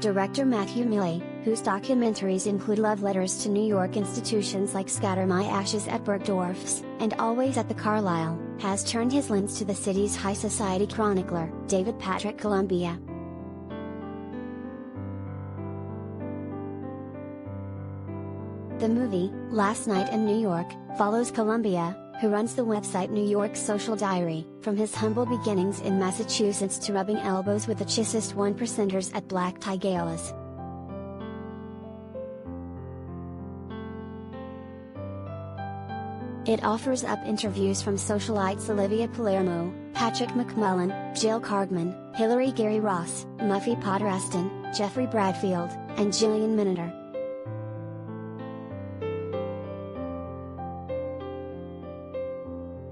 Director Matthew Miele, whose documentaries include love letters to New York institutions like Scatter My Ashes at Bergdorfs, and Always at the Carlyle, has turned his lens to the city's high society chronicler, David Patrick Columbia. The movie, Last Night in New York, follows Columbia, who runs the website New York Social Diary, from his humble beginnings in Massachusetts to rubbing elbows with the chissest one-percenters at black tie galas. It offers up interviews from socialites Olivia Palermo, Patrick McMullen, Jill Cargman, Hillary Gary Ross, Muffy Potter Aston, Jeffrey Bradfield, and Jillian Miniter.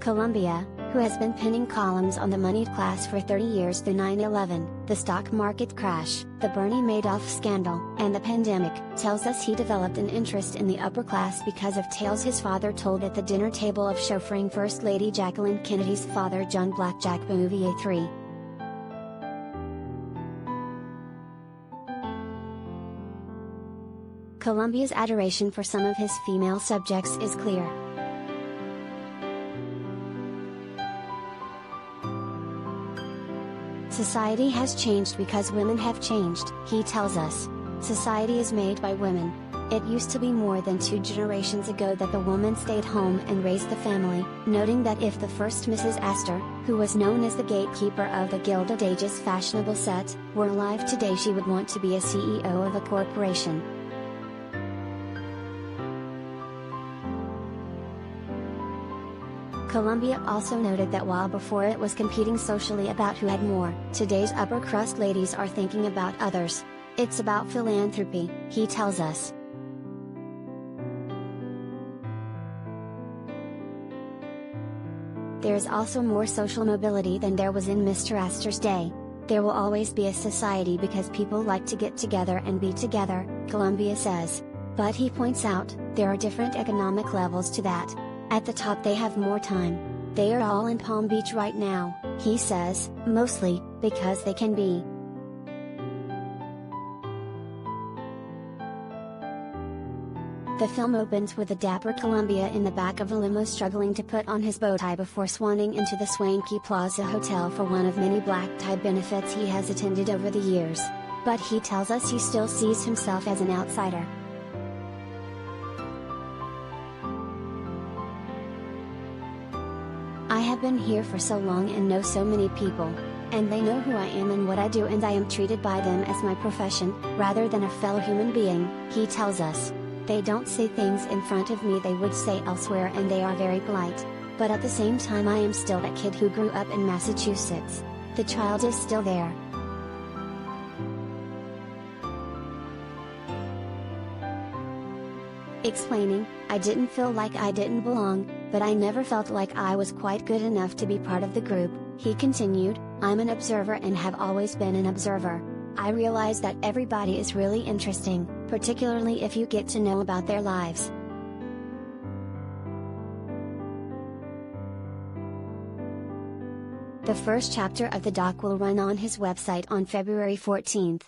Columbia, who has been penning columns on the moneyed class for 30 years through 9/11, the stock market crash, the Bernie Madoff scandal, and the pandemic, tells us he developed an interest in the upper class because of tales his father told at the dinner table of chauffeuring First Lady Jacqueline Kennedy's father John Blackjack Bouvier III. Columbia's adoration for some of his female subjects is clear. Society has changed because women have changed, he tells us. Society is made by women. It used to be more than 2 generations ago that the woman stayed home and raised the family, noting that if the first Mrs. Astor, who was known as the gatekeeper of the Gilded Age's fashionable set, were alive today, she would want to be a CEO of a corporation. Columbia also noted that while before it was competing socially about who had more, today's upper crust ladies are thinking about others. It's about philanthropy, he tells us. There's also more social mobility than there was in Mr. Astor's day. There will always be a society because people like to get together and be together, Columbia says. But he points out, there are different economic levels to that. At the top they have more time. They are all in Palm Beach right now, he says, mostly, because they can be. The film opens with a dapper Columbia in the back of a limo struggling to put on his bow tie before swanning into the swanky Plaza Hotel for one of many black tie benefits he has attended over the years. But he tells us he still sees himself as an outsider. I have been here for so long and know so many people, and they know who I am and what I do, and I am treated by them as my profession, rather than a fellow human being, he tells us. They don't say things in front of me they would say elsewhere, and they are very polite, but at the same time I am still that kid who grew up in Massachusetts. The child is still there. Explaining, I didn't feel like I didn't belong, but I never felt like I was quite good enough to be part of the group, he continued. I'm an observer and have always been an observer. I realize that everybody is really interesting, particularly if you get to know about their lives. The first chapter of the doc will run on his website on February 14th.